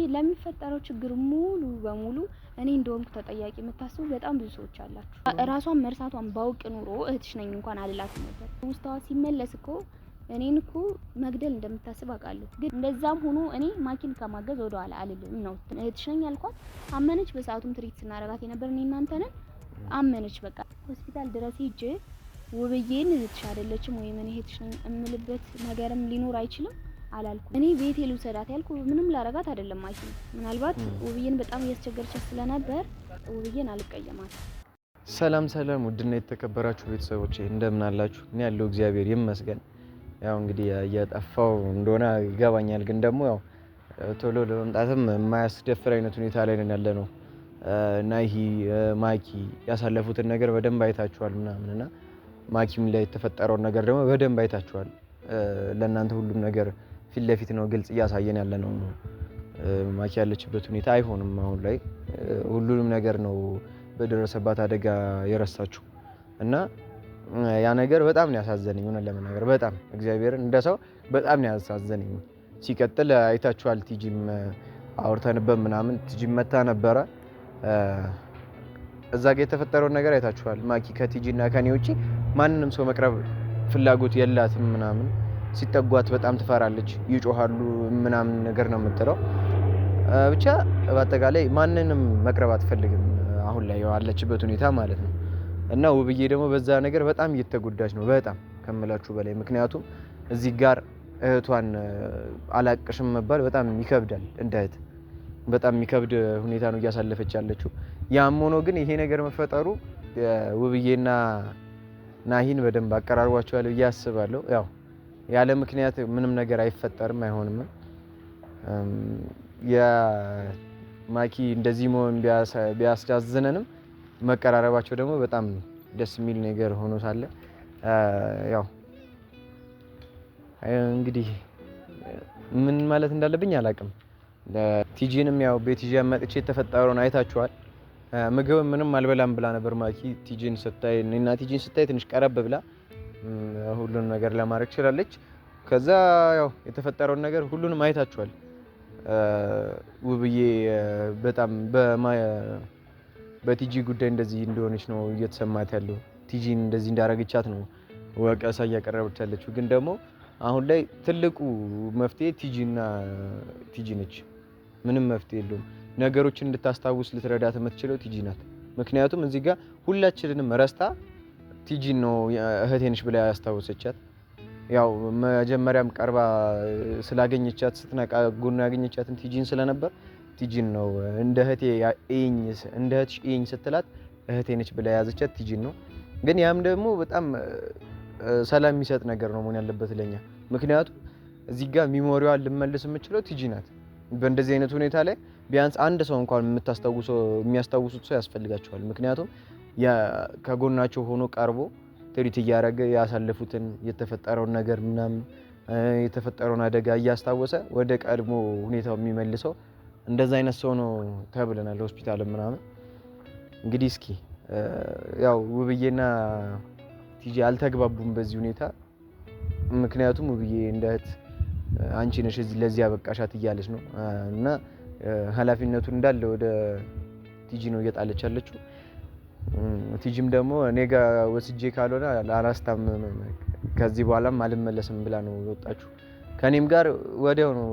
ለሚፈጠረው ችግር ሙሉ በሙሉ እኔ እንደሆንኩ ተጠያቂ የምታስቡ በጣም ብዙ ሰዎች አላችሁ። ራሷን መርሳቷን ባውቅ ኑሮ እህትሽ ነኝ እንኳን አልላትም ነበር። ውስጣዋ ሲመለስ እኮ እኔን እኮ መግደል እንደምታስብ አውቃለሁ። ግን እንደዛም ሆኖ እኔ ማኪን ከማገዝ ወደ ኋላ አልልም ነው። እህትሽ ነኝ አልኳት፣ አመነች። በሰዓቱም ትሪት ስናረጋት የነበር እኔ እናንተ ነን። አመነች። በቃ ሆስፒታል ድረስ ሄጄ ውብዬን እህትሽ አይደለችም ወይ ምን እህትሽ ነኝ እምልበት ነገርም ሊኖር አይችልም አላልኩም። እኔ ቤቴ ልውሰዳት ያልኩ ምንም ላረጋት አይደለም። ማኪ ምናልባት ውብዬን በጣም እያስቸገረቻት ስለነበር ውብዬን አልቀየማት። ሰላም ሰላም፣ ውድና የተከበራችሁ ቤተሰቦቼ እንደምን አላችሁ? እኔ ያለው እግዚአብሔር ይመስገን። ያው እንግዲህ እየጠፋው እንደሆነ ይገባኛል፣ ግን ደግሞ ያው ቶሎ ለመምጣትም የማያስደፍር አይነት ሁኔታ ላይ ነን ያለ ነው። ናሂ ማኪ ያሳለፉትን ነገር በደንብ አይታችኋል ምናምንና ማኪም ላይ የተፈጠረውን ነገር ደግሞ በደንብ አይታችኋል። ለእናንተ ሁሉም ነገር ፊት ለፊት ነው ግልጽ እያሳየን ያለ ነው። ማኪ ያለችበት ሁኔታ አይሆንም። አሁን ላይ ሁሉንም ነገር ነው በደረሰባት አደጋ የረሳችሁ እና ያ ነገር በጣም ነው ያሳዘነኝ። ሆነ ለመናገር በጣም እግዚአብሔርን እንደ ሰው በጣም ነው ያሳዘነኝ። ሲቀጥል አይታችኋል፣ ቲጂም አውርተንበት ምናምን ቲጂም መታ ነበረ። እዛ ጋር የተፈጠረውን ነገር አይታችኋል። ማኪ ከቲጂና ከኔ ውጪ ማንንም ሰው መቅረብ ፍላጎት የላትም ምናምን። ሲጠጓት በጣም ትፈራለች፣ ይጮሃሉ ምናምን ነገር ነው የምትለው። ብቻ በአጠቃላይ ማንንም መቅረብ አትፈልግም አሁን ላይ ያለችበት ሁኔታ ማለት ነው። እና ውብዬ ደግሞ በዛ ነገር በጣም እየተጎዳች ነው፣ በጣም ከምላችሁ በላይ። ምክንያቱም እዚህ ጋር እህቷን አላቅሽም መባል በጣም ይከብዳል። እንደ እህት በጣም የሚከብድ ሁኔታ ነው እያሳለፈች ያለችው። ያም ሆኖ ግን ይሄ ነገር መፈጠሩ ውብዬና ናሂን በደንብ አቀራርቧቸዋል ብዬ አስባለሁ። ያው ያለ ምክንያት ምንም ነገር አይፈጠርም አይሆንም። የማኪ እንደዚህ መሆን ቢያስዳዝነንም መቀራረባቸው ደግሞ በጣም ደስ የሚል ነገር ሆኖ ሳለ ያው እንግዲህ ምን ማለት እንዳለብኝ አላውቅም። ቲጂንም ያው ቤት ይዤ መጥቼ የተፈጠረውን አይታችኋል። ምግብ ምንም አልበላም ብላ ነበር ማኪ። ቲጂን ስታይ እና ቲጂን ስታይ ትንሽ ቀረብ ብላ ሁሉንም ነገር ለማድረግ ችላለች። ከዛ ያው የተፈጠረውን ነገር ሁሉንም አይታችኋል። ውብዬ በጣም በቲጂ ጉዳይ እንደዚህ እንደሆነች ነው እየተሰማት ያለው። ቲጂን እንደዚህ እንዳረገቻት ነው ወቀሳ እያቀረበች ያለችው። ግን ደግሞ አሁን ላይ ትልቁ መፍትሄ ቲጂ ነች። ምንም መፍትሄ የለውም። ነገሮችን እንድታስታውስ ልትረዳት የምትችለው ቲጂ ናት። ምክንያቱም እዚህ ጋር ሁላችንንም ረስታ ቲጂን ነው እህቴ ነች ብላ ያስታወሰቻት። ያው መጀመሪያም ቀርባ ስላገኘቻት ስትነቃ ጎን ያገኘቻትን ቲጂን ስለነበር ቲጂን ነው እንደ እህቴ እንደ እህትሽ እይኝ ስትላት እህቴ ነች ብላ ያዘቻት ቲጂን ነው። ግን ያም ደግሞ በጣም ሰላም የሚሰጥ ነገር ነው መሆን ያለበት ለኛ። ምክንያቱም እዚህ ጋር ሚሞሪዋን ልመልስ የምችለው ቲጂ ናት። በእንደዚህ አይነት ሁኔታ ላይ ቢያንስ አንድ ሰው እንኳን የሚያስታውሱት ሰው ያስፈልጋቸዋል። ምክንያቱም ከጎናቸው ሆኖ ቀርቦ ትሪት እያደረገ ያሳለፉትን የተፈጠረውን ነገር ምናምን የተፈጠረውን አደጋ እያስታወሰ ወደ ቀድሞ ሁኔታው የሚመልሰው እንደዛ አይነት ሰው ነው ተብለናል ሆስፒታል ምናምን። እንግዲህ እስኪ ያው ውብዬና ቲጂ አልተግባቡም በዚህ ሁኔታ። ምክንያቱም ውብዬ እንደ እህት አንቺ ነሽ ለዚህ ያበቃሻት እያለች ነው እና ኃላፊነቱን እንዳለ ወደ ቲጂ ነው እየጣለች ያለችው። ቲጂም ደግሞ እኔ ጋር ወስጄ ካልሆነ አላስታምም ከዚህ በኋላም አልመለስም ብላ ነው የወጣችው። ከኔም ጋር ወዲያው ነው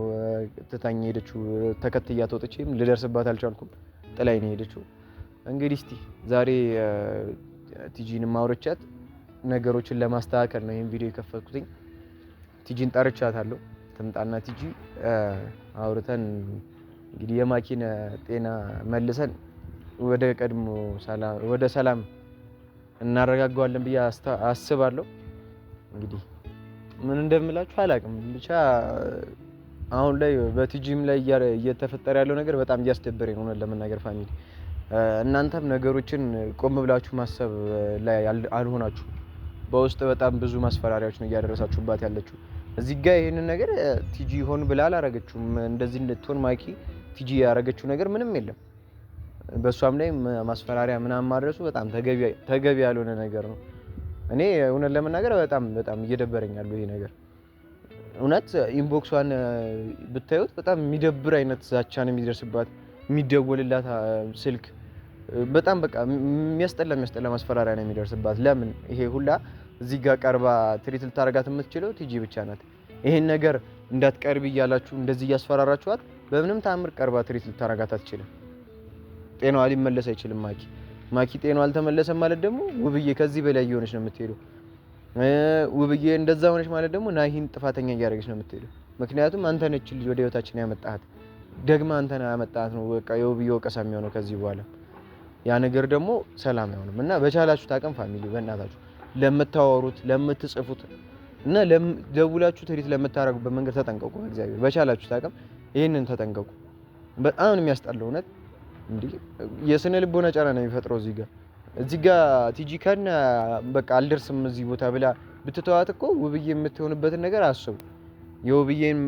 ትታኝ ሄደችው። ተከትያት ወጥቼም ልደርስባት አልቻልኩም፣ ጥላኝ ነው ሄደችው። እንግዲህ እስቲ ዛሬ ቲጂን ማውረቻት ነገሮችን ለማስተካከል ነው ይሄን ቪዲዮ የከፈትኩትኝ። ቲጂን ጠርቻታለሁ፣ ትምጣና ቲጂ አውርተን እንግዲህ የማኪን ጤና መልሰን ወደ ቀድሞ ሰላም እናረጋጋዋለን ብዬ አስባለሁ። እንግዲህ ምን እንደምላችሁ አላውቅም። ብቻ አሁን ላይ በቲጂም ላይ እየተፈጠረ ያለው ነገር በጣም እያስደበረኝ ነው ለመናገር ፋሚሊ። እናንተም ነገሮችን ቆም ብላችሁ ማሰብ ላይ አልሆናችሁ። በውስጥ በጣም ብዙ ማስፈራሪያዎች ነው እያደረሳችሁባት ያለችው። እዚህ ጋር ይሄንን ነገር ቲጂ ሆን ብላ አላረገችውም። እንደዚህ እንድትሆን ማኪ ቲጂ ያረገችው ነገር ምንም የለም። በሷም ላይ ማስፈራሪያ ምናምን ማድረሱ በጣም ተገቢ ያልሆነ ነገር ነው። እኔ እውነት ለመናገር በጣም እየደበረኝ ያለው ይሄ ነገር እውነት ኢንቦክሷን ብታዩት በጣም የሚደብር አይነት ዛቻ ነው የሚደርስባት። የሚደወልላት ስልክ በጣም በቃ የሚያስጠላ ማስፈራሪያ ነው የሚደርስባት። ለምን ይሄ ሁላ እዚህ ጋር ቀርባ ትሪት ልታረጋት የምትችለው ቲጂ ብቻ ናት። ይሄን ነገር እንዳትቀርቢ እያላችሁ እንደዚህ እያስፈራራችኋት በምንም ታምር ቀርባ ትሪት ልታረጋት አትችልም። ጤናዋ ሊመለስ አይችልም። ማኪ ጤናዋ አልተመለሰም ማለት ደግሞ ውብዬ ከዚህ በላይ እየሆነች ነው የምትሄደው። ውብዬ እንደዛ ሆነች ማለት ደግሞ ናሂን ጥፋተኛ እያደረገች ነው የምትሄደው። ምክንያቱም አንተ ነች ልጅ ወደ ህይወታችን ያመጣሃት፣ ደግማ አንተ ነህ ያመጣሃት ነው በቃ የውብዬ ወቀሳ የሚሆነው ከዚህ በኋላ። ያ ነገር ደግሞ ሰላም አይሆንም እና በቻላችሁ ታቀም ፋሚሊ በእናታችሁ ለምታወሩት ለምትጽፉት እና ደውላችሁ ትሪት ለምታረጉበት መንገድ ተጠንቀቁ። እግዚአብሔር በቻላችሁ ታቀም ይሄንን ተጠንቀቁ። በጣም ነው የሚያስጠላው እውነት። እንዴ የስነ ልቦና ጫና ነው የሚፈጥረው እዚህ ጋር ቲጂ ከነ በቃ አልደርስም እዚህ ቦታ ብላ ብትተዋት እኮ ውብዬ የምትሆንበትን ነገር አስቡ። ውብዬን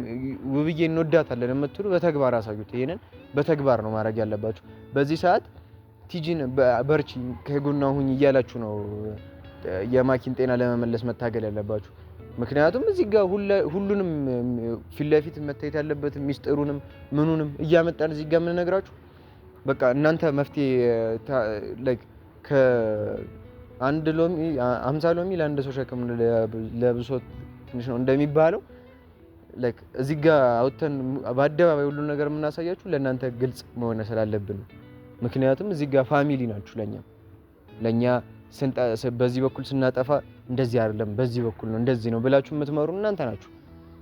እንወዳታለን የምትሉ በተግባር አሳዩት። ይሄንን በተግባር ነው ማድረግ ያለባችሁ። በዚህ ሰዓት ቲጂን በርቺ ከጎኗ ሁኝ እያላችሁ ነው የማኪን ጤና ለመመለስ መታገል ያለባችሁ። ምክንያቱም እዚህ ጋር ሁሉንም ፊት ለፊት መታየት ያለበት ሚስጥሩንም ምኑንም እያመጣን እዚህ ጋር ምን ነግራችሁ በቃ እናንተ መፍትሄ ላይክ ከአንድ ሎሚ 50 ሎሚ ለአንድ ሰው ሸክም ለብሶት ትንሽ ነው እንደሚባለው ላይክ እዚህ ጋር አውጥተን በአደባባይ ሁሉ ነገር የምናሳያችሁ ለእናንተ ግልጽ መሆን ስላለብን። ምክንያቱም እዚህ ጋር ፋሚሊ ናችሁ። ለኛ በዚህ በኩል ስናጠፋ እንደዚህ አይደለም በዚህ በኩል ነው እንደዚህ ነው ብላችሁ የምትመሩ እናንተ ናችሁ።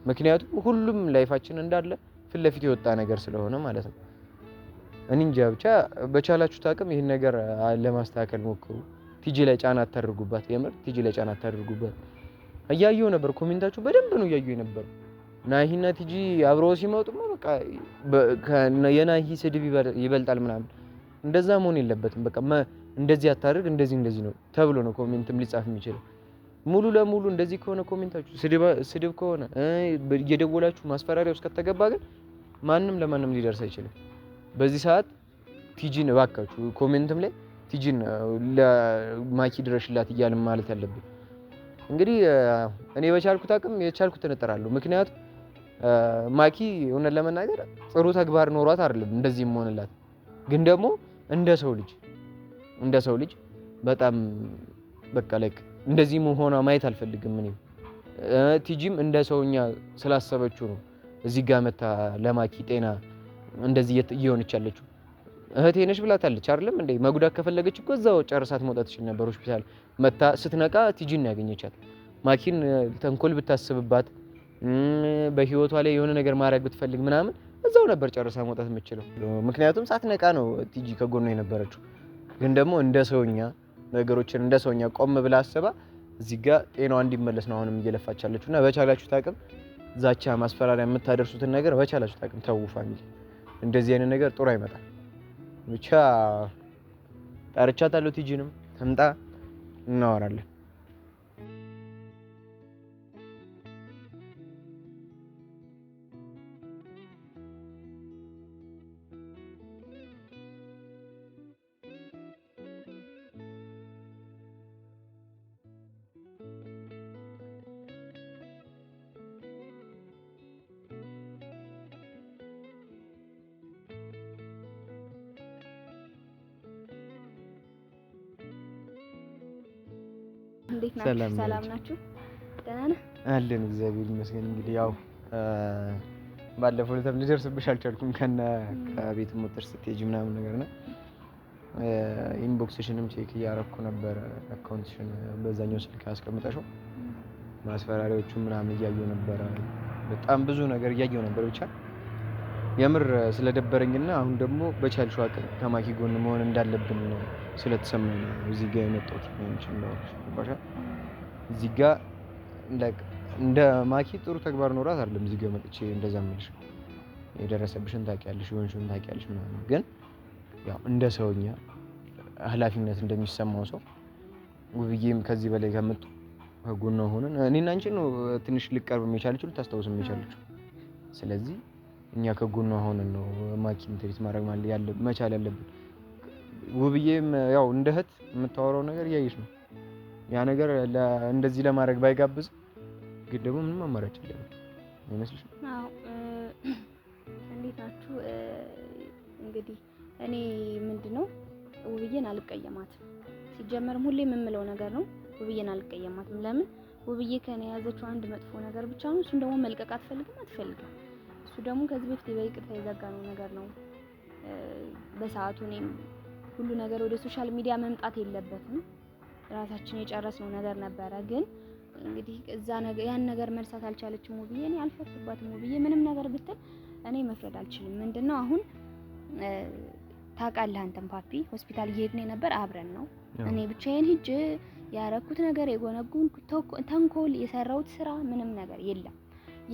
ምክንያቱም ሁሉም ላይፋችን እንዳለ ፊት ለፊት የወጣ ነገር ስለሆነ ማለት ነው። እኔ እንጃ ብቻ በቻላችሁ ታቅም ይሄን ነገር ለማስተካከል ሞክሩ። ቲጂ ላይ ጫና አታድርጉባት። የምር ቲጂ ላይ ጫና አታድርጉባት። እያየሁ ነበር ኮሜንታችሁ በደንብ ነው እያየሁ ነበር። ናሂና ቲጂ አብረው ሲመጡማ በቃ የናሂ ስድብ ይበልጣል ምናምን። እንደዛ መሆን የለበትም። በቃ እንደዚህ አታድርግ እንደዚህ ነው ተብሎ ነው ኮሜንትም ሊጻፍ የሚችለው። ሙሉ ለሙሉ እንደዚህ ከሆነ ኮሜንታችሁ ስድብ ከሆነ እየደወላችሁ ማስፈራሪያ ውስጥ ከተገባ ግን ማንም ለማንም ሊደርስ አይችልም። በዚህ ሰዓት ቲጂን እባካችሁ ኮሜንትም ላይ ቲጂን ለማኪ ድረሽላት እያልን ማለት ያለብን እንግዲህ እኔ በቻልኩት አቅም የቻልኩትን እጥራለሁ። ምክንያቱም ማኪ እውነት ለመናገር ጥሩ ተግባር ኖሯት አይደለም እንደዚህ መሆንላት፣ ግን ደግሞ እንደ ሰው ልጅ በጣም በቃ ላይክ እንደዚህ መሆኗ ማየት አልፈልግም። እኔ ቲጂም እንደ ሰውኛ ስላሰበችው ነው እዚህ ጋር መታ ለማኪ ጤና እንደዚህ እየሆነች ያለችው። እህቴ ነሽ ብላታለች አይደለም እንዴ? መጉዳት ከፈለገች እኮ እዛው ጨርሳት መውጣት ትችል ነበር። ሆስፒታል መታ ስትነቃ ቲጂን ነው ያገኘቻት። ማኪን ተንኮል ብታስብባት በህይወቷ ላይ የሆነ ነገር ማድረግ ብትፈልግ ምናምን እዛው ነበር ጨርሳ መውጣት የምትችለው። ምክንያቱም ሳትነቃ ነው ቲጂ ከጎኗ የነበረችው። ግን ደግሞ እንደ ሰውኛ ነገሮችን እንደ ሰውኛ ቆም ብላ አስባ እዚህ ጋር ጤናዋ እንዲመለስ ነው አሁንም እየለፋች ያለችውና በቻላችሁ ታቅም ዛቻ ማስፈራሪያ የምታደርሱትን ነገር በቻላችሁ ታቅም ተው ፋሚሊ። እንደዚህ አይነት ነገር ጥሩ አይመጣም። ብቻ ጠርቻታለሁ ቲጂንም ትምጣ እናወራለን። እንዴት ናችሁ? ሰላም ናችሁ? ደህና ነህ? አለን እግዚአብሔር ይመስገን። እንግዲህ ያው ባለፈው ለተም ልደርስብሽ አልቻልኩም ከቤት ሞተር ስትሄጂ ምናምን ነገር ነው። ኢንቦክስሽንም ቼክ እያረኩ ነበር። አካውንትሽን በዛኛው ስልክ አስቀምጠሽው ማስፈራሪያዎቹ ምናምን እያየሁ ነበር። በጣም ብዙ ነገር እያየሁ ነበር። ብቻ የምር ስለደበረኝና አሁን ደግሞ በቻልሽው አቅም ከማኪ ጎን መሆን እንዳለብን ስለተሰማኝ ነው እዚህ ጋር የመጣሁት። እዚህ ጋር እንደ ማኪ ጥሩ ተግባር ኖራት አይደለም እዚህ ጋር መጥቼ እንደዛ ምልሽ የደረሰብሽን ታውቂያለሽ፣ የሆንሽውን ታውቂያለሽ ምናምን። ግን ያው እንደ ሰውኛ ኃላፊነት እንደሚሰማው ሰው ውብዬም ከዚህ በላይ ከመጡ ከጎኗ ሆነን እኔና አንቺ ነው ትንሽ ልቀርብ የሚቻልችው ልታስታውስም የሚቻልችው። ስለዚህ እኛ ከጎኗ ሆነን ነው ማኪን ትሪት ማድረግ ማለት መቻል ያለብን። ውብዬም ያው እንደ እህት የምታወራው ነገር እያየሽ ነው። ያ ነገር እንደዚህ ለማድረግ ባይጋብዝ ግን ደግሞ ምንም አማራጭ የለም። አይመስልሽም? አዎ እንዴት ናችሁ? እንግዲህ እኔ ምንድነው ውብዬን አልቀየማትም። ሲጀመርም ሁሌ የምምለው ነገር ነው፣ ውብዬን አልቀየማትም። ለምን ውብዬ ከኔ የያዘችው አንድ መጥፎ ነገር ብቻ ነው። እሱን ደግሞ መልቀቅ አትፈልግም። እሱ ደግሞ ከዚህ በፊት በይቅርታ የዘጋነው ነገር ነው። በሰዓቱ እኔም ሁሉ ነገር ወደ ሶሻል ሚዲያ መምጣት የለበትም፣ ራሳችን የጨረስነው ነገር ነበረ። ግን እንግዲህ ያን ነገር መርሳት አልቻለችም ውብዬ። እኔ አልፈርድባትም ውብዬ ምንም ነገር ብትል እኔ መፍረድ አልችልም። ምንድነው አሁን ታውቃለህ አንተም ፓፒ ሆስፒታል እየሄድን ነበር፣ አብረን ነው። እኔ ብቻዬን ሂጅ ያረኩት ነገር የጎነጉንኩት ተንኮል የሰራሁት ስራ ምንም ነገር የለም።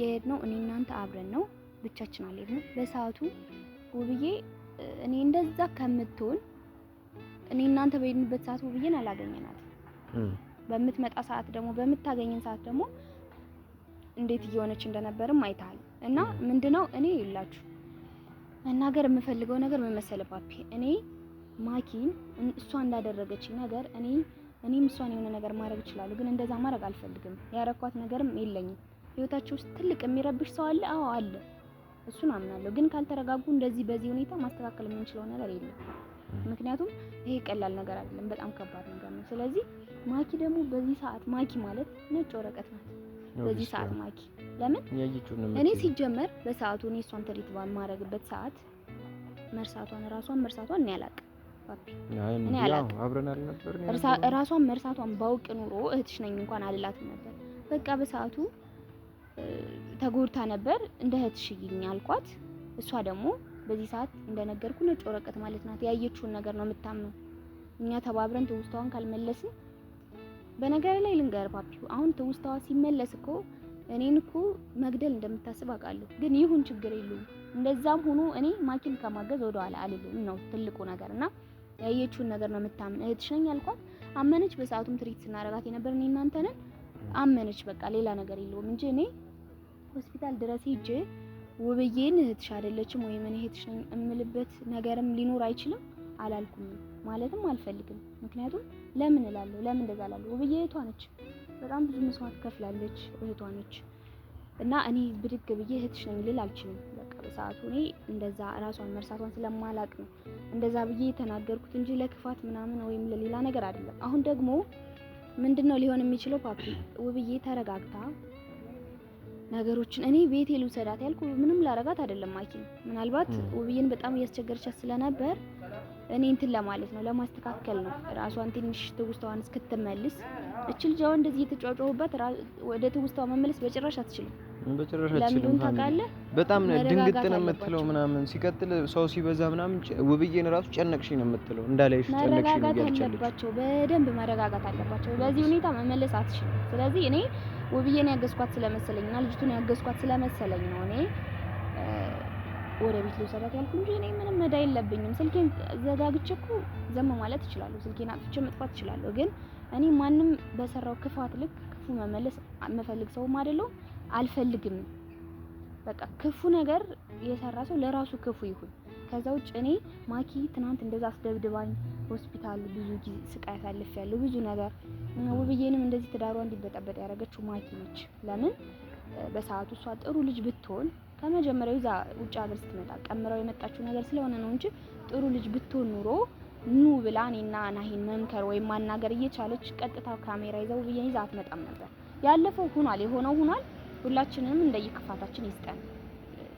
የሄድነው እኔ እናንተ አብረን ነው፣ ብቻችን አልሄድንም። በሰዓቱ ውብዬ እኔ እንደዛ ከምትሆን እኔ እናንተ በሄድንበት ሰዓት ውብዬን አላገኘናትም። በምትመጣ ሰዓት ደግሞ በምታገኘን ሰዓት ደግሞ እንዴት እየሆነች እንደነበርም አይታል። እና ምንድነው እኔ ይላችሁ መናገር የምፈልገው ነገር ምን መሰለህ ፓፒ፣ እኔ ማኪን እሷ እንዳደረገችኝ ነገር እኔም እሷን የሆነ ነገር ማድረግ እችላለሁ፣ ግን እንደዛ ማድረግ አልፈልግም። ያረኳት ነገርም የለኝም። ህይወታቸው ውስጥ ትልቅ የሚረብሽ ሰው አለ። አዎ አለ፣ እሱን አምናለሁ። ግን ካልተረጋጉ እንደዚህ በዚህ ሁኔታ ማስተካከል የምንችለው ነገር የለም። ምክንያቱም ይሄ ቀላል ነገር አይደለም፣ በጣም ከባድ ነገር ነው። ስለዚህ ማኪ ደግሞ በዚህ ሰዓት ማኪ ማለት ነጭ ወረቀት ናት። በዚህ ሰዓት ማኪ ለምን እኔ ሲጀመር በሰዓቱ እኔ እሷን ትሪት ባማረግበት ሰዓት መርሳቷን እኔ አላውቅም ፓፒ፣ እኔ አላውቅም። አብረን አልነበርን። ራሷን መርሳቷን ባውቅ ኑሮ እህትሽ ነኝ እንኳን አልላትም ነበር። በቃ በሰዓቱ ተጎድታ ነበር፣ እንደ እህትሽ ይኝ አልኳት። እሷ ደግሞ በዚህ ሰዓት እንደነገርኩ ነጭ ወረቀት ማለት ናት። ያየችውን ነገር ነው የምታምነው። እኛ ተባብረን ትውስታዋን ካልመለስን በነገር ላይ ልንገር ፓፒ፣ አሁን ትውስታዋ ሲመለስ እኮ እኔን እኮ መግደል እንደምታስብ አውቃለሁ። ግን ይሁን ችግር የለውም። እንደዛም ሆኖ እኔ ማኪን ከማገዝ ወደኋላ አልልም ነው ትልቁ ነገር። እና ያየችውን ነገር ነው የምታምን። እህትሽ ነኝ አልኳት፣ አመነች። በሰዓቱም ትሪት ስናረጋት የነበር እኔ እናንተ ነን፣ አመነች። በቃ ሌላ ነገር የለውም እንጂ እኔ ሆስፒታል ድረስ ሄጄ ውብዬን እህትሽ አይደለችም ወይም እኔ እህትሽ ነኝ እምልበት ነገርም ሊኖር አይችልም። አላልኩም ማለትም አልፈልግም። ምክንያቱም ለምን እላለሁ? ለምን እንደዛ እላለሁ? ውብዬ እህቷ ነች፣ በጣም ብዙ መስዋዕት ከፍላለች፣ እህቷ ነች። እና እኔ ብድግ ብዬ እህትሽ ነኝ ልል አልችልም። በቃ በሰዓቱ እኔ እንደዛ ራሷን መርሳቷን ስለማላቅ ነው እንደዛ ብዬ የተናገርኩት እንጂ ለክፋት ምናምን ወይም ለሌላ ነገር አይደለም። አሁን ደግሞ ምንድነው ሊሆን የሚችለው ፓፒ፣ ውብዬ ተረጋግታ ነገሮችን እኔ ቤቴ ልውሰዳት ያልኩ ምንም ላረጋት አይደለም። ማኪ ምናልባት ውብዬን በጣም እያስቸገረቻት ስለነበር እኔ እንትን ለማለት ነው ለማስተካከል ነው። ራሷን ትንሽ ትውስታዋን እስክትመልስ እችል ጃው እንደዚህ የተጫጫውባት ወደ ትውስታዋ መመለስ በጭራሽ አትችልም። በጭራሽ አትችልም። በጣም ድንግጥ ነው የምትለው ምናምን። ሲቀጥል ሰው ሲበዛ ምናምን ውብዬን ራሱ ጨነቅሽኝ ነው የምትለው። እንዳላይሽ ጨነቅሽኝ ነው ያለቻለች። በደንብ መረጋጋት አለባቸው። በዚህ ሁኔታ መመለስ አትችልም። ስለዚህ እኔ ውብዬን ያገዝኳት ስለመሰለኝና ልጅቱን ያገዝኳት ስለመሰለኝ ነው እኔ ወደ ቤት ልውሰዳት ያልኩ እንጂ እኔ ምንም መዳ የለብኝም። ስልኬን ዘጋግቼ እኮ ዘም ማለት እችላለሁ። ስልኬን አጥፍቼ መጥፋት እችላለሁ። ግን እኔ ማንም በሰራው ክፋት ልክ ክፉ መመለስ መፈልግ ሰውም አይደለሁም፣ አልፈልግም። በቃ ክፉ ነገር የሰራ ሰው ለራሱ ክፉ ይሁን። ከዛ ውጭ እኔ ማኪ ትናንት እንደዛ አስደብድባኝ ሆስፒታል ብዙ ጊዜ ስቃይ አሳልፌያለሁ፣ ብዙ ነገር። ውብዬንም እንደዚህ ትዳሯ እንዲበጠበጥ ያደረገችው ማኪ ነች። ለምን በሰዓቱ እሷ ጥሩ ልጅ ብትሆን ከመጀመሪያው እዛ ውጭ ሀገር ስትመጣ ቀምራው የመጣችው ነገር ስለሆነ ነው እንጂ ጥሩ ልጅ ብትሆን ኑሮ ኑ ብላ እኔና ናሂን መምከር ወይም ማናገር እየቻለች ቀጥታ ካሜራ ይዘው ውብዬን ይዛ አትመጣም ነበር። ያለፈው ሆኗል፣ የሆነው ሆኗል። ሁላችንም እንደየክፋታችን ይስጠን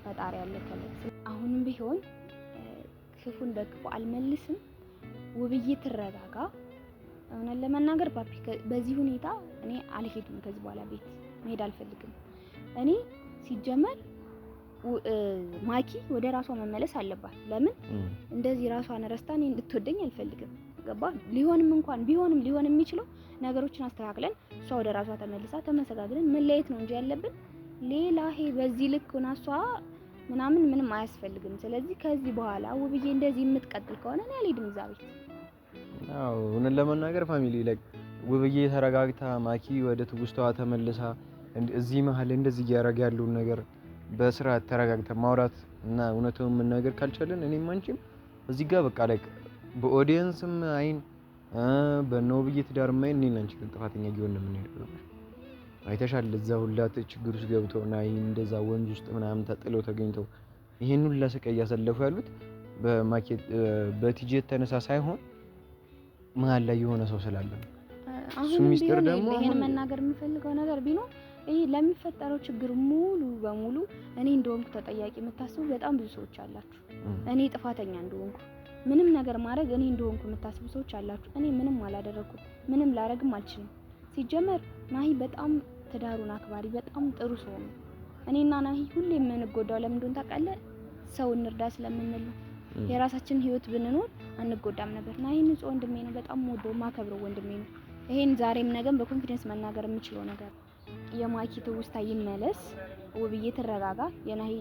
ፈጣሪ ያለ ከለ። አሁንም ቢሆን ክፉን በክፉ አልመልስም። ውብዬ ትረጋጋ። እውነት ለመናገር ፓፒ በዚህ ሁኔታ እኔ አልሄድም። ከዚህ በኋላ ቤት መሄድ አልፈልግም። እኔ ሲጀመር ማኪ ወደ ራሷ መመለስ አለባት። ለምን እንደዚህ ራሷን ረስታ እኔ እንድትወደኝ አልፈልግም። ገባ? ቢሆንም ሊሆን የሚችለው ነገሮችን አስተካክለን እሷ ወደ ራሷ ተመልሳ ተመሰጋግለን መለየት ነው እንጂ ያለብን ሌላ በዚህ ልክ ሆና እሷ ምንም አያስፈልግም። ስለዚህ ከዚህ በኋላ ውብዬ እንደዚህ የምትቀጥል ከሆነ እኔ አልሄድም እዛ ቤት። አዎ እውነት ለመናገር ፋሚሊ ውብዬ ተረጋግታ ማኪ ወደ ትውስታዋ ተመልሳ እዚህ መሀል እንደዚህ እያደረገ ያለውን ነገር በስርዓት ተረጋግተን ማውራት እና እውነቱን መናገር ካልቻለን እኔም አንቺም እዚህ ጋር በቃ በኦዲየንስም አይን በውብዬ ትዳርም አይን እኔና አንቺ ግን ጥፋተኛ ጊዮን ነው የምንሄደው። አይተሻል። እዛ ሁላ ችግር ውስጥ ገብተው ናይ እንደዛ ወንዝ ውስጥ ምናምን ተጥለው ተገኝተው ይሄን ሁላ ስቃይ እያሳለፉ ያሉት በቲጂ የተነሳ ሳይሆን መሀል ላይ የሆነ ሰው ስላለ ነው። እሱ ሚስጥር ደግሞ ይሄን መናገር የምፈልገው ነገር ቢኖር ይሄ ለሚፈጠረው ችግር ሙሉ በሙሉ እኔ እንደሆንኩ ተጠያቂ የምታስቡ በጣም ብዙ ሰዎች አላችሁ። እኔ ጥፋተኛ እንደሆንኩ ምንም ነገር ማድረግ እኔ እንደሆንኩ የምታስቡ ሰዎች አላችሁ። እኔ ምንም አላደረኩም፣ ምንም ላረግም አልችልም። ሲጀመር ናሂ በጣም ትዳሩን አክባሪ በጣም ጥሩ ሰው ነው። እኔና ናሂ ሁሌ የምንጎዳው ለምን እንደሆነ ታውቃለህ? ሰው እንርዳ ስለምንል ነው። የራሳችን ህይወት ብንኖር አንጎዳም ነበር። ናሂ ንጹህ ወንድሜ ነው፣ በጣም ወደው ማከብረው ወንድሜ ነው። ይሄን ዛሬም ነገም በኮንፊደንስ መናገር የምችለው ነገር የማኪ ትውስታ ይመለስ፣ ውብዬ ትረጋጋ። የናሂ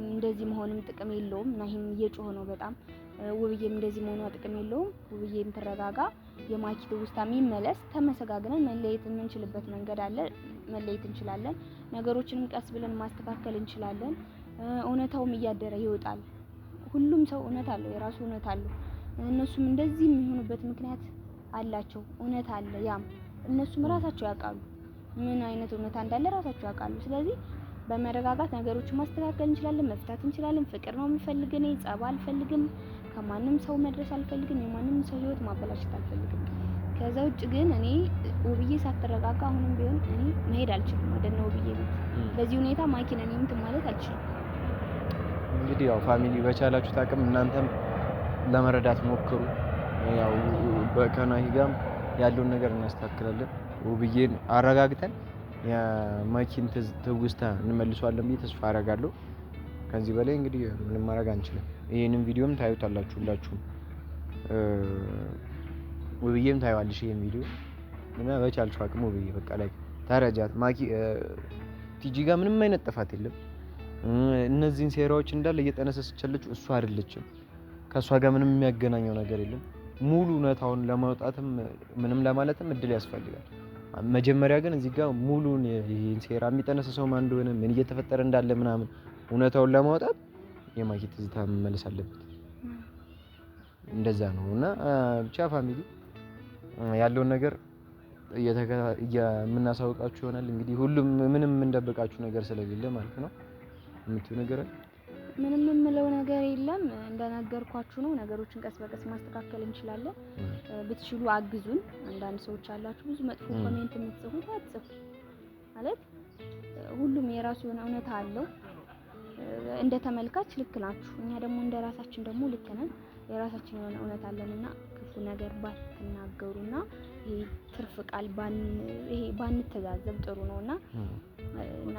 እንደዚህ መሆንም ጥቅም የለውም። ናሂም እየጮኸ ነው በጣም። ውብዬም እንደዚህ መሆኗ ጥቅም የለውም። ውብዬም ትረጋጋ። የማኪ ትውስታ ይመለስ። ተመሰጋግነን መለየት የምንችልበት መንገድ አለ፣ መለየት እንችላለን። ነገሮችንም ቀስ ብለን ማስተካከል እንችላለን። እውነታውም እያደረ ይወጣል። ሁሉም ሰው እውነት አለው፣ የራሱ እውነት አለው። እነሱም እንደዚህ የሚሆኑበት ምክንያት አላቸው፣ እውነት አለ። ያም እነሱም ራሳቸው ያውቃሉ ምን አይነት እውነታ እንዳለ ራሳቸው ያውቃሉ። ስለዚህ በመረጋጋት ነገሮችን ማስተካከል እንችላለን፣ መፍታት እንችላለን። ፍቅር ነው የምፈልግ እኔ፣ ጸብ አልፈልግም። ከማንም ሰው መድረስ አልፈልግም። የማንም ሰው ህይወት ማበላሸት አልፈልግም። ከዛ ውጭ ግን እኔ ውብዬ ሳትረጋጋ አሁንም ቢሆን እኔ መሄድ አልችልም ወደ ነው ውብዬ ቤት። በዚህ ሁኔታ ማኪን እኔ እንትን ማለት አልችልም። እንግዲህ ያው ፋሚሊ በቻላችሁ ታቅም እናንተም ለመረዳት ሞክሩ። ያው ከናሂ ጋርም ያለውን ነገር እናስተካክላለን። ውብዬን አረጋግተን የማኪን ትውስታ እንመልሷለን ብዬ ተስፋ አደርጋለሁ። ከዚህ በላይ እንግዲህ ምንም ማድረግ አንችልም። ይሄንን ቪዲዮም ታዩታላችሁ ሁላችሁም፣ ውብዬም ታዩዋለሽ ይሄን ቪዲዮ እና በቻልሽው አቅም ውብዬ በቃ ላይ ተረጃት። ማኪ ቲጂ ጋር ምንም አይነት ጥፋት የለም። እነዚህን ሴራዎች እንዳለ እየጠነሰሰች ያለችው እሷ አይደለችም። ከእሷ ጋር ምንም የሚያገናኘው ነገር የለም። ሙሉ እውነታውን ለማውጣትም ምንም ለማለትም እድል ያስፈልጋል። መጀመሪያ ግን እዚህ ጋር ሙሉን ይሄን ሴራ የሚጠነሰሰው ማን እንደሆነ ምን እየተፈጠረ እንዳለ ምናምን እውነታውን ለማውጣት የማኪ ትዝታ መመለስ አለበት። እንደዛ ነው እና ብቻ ፋሚሊ ያለውን ነገር የምናሳውቃችሁ ይሆናል። እንግዲህ ሁሉም ምንም እንደበቃችሁ ነገር ስለሌለ ማለት ነው። የምትዩ ነገር አለ? ምንም የምለው ነገር የለም። እንደነገርኳችሁ ነው። ነገሮችን ቀስ በቀስ ማስተካከል እንችላለን። ብትችሉ አግዙን። አንዳንድ ሰዎች አላችሁ ብዙ መጥፎ ኮሜንት የምትጽፉት፣ አትጽፉ ማለት ሁሉም የራሱ የሆነ እውነታ አለው። እንደ ተመልካች ልክ ናችሁ፣ እኛ ደግሞ እንደ ራሳችን ደግሞ ልክ ነን። የራሳችን የሆነ እውነት አለንና ክፉ ነገር ባትናገሩና ይሄ ትርፍ ቃል ባንተዛዘብ ጥሩ ነውና እና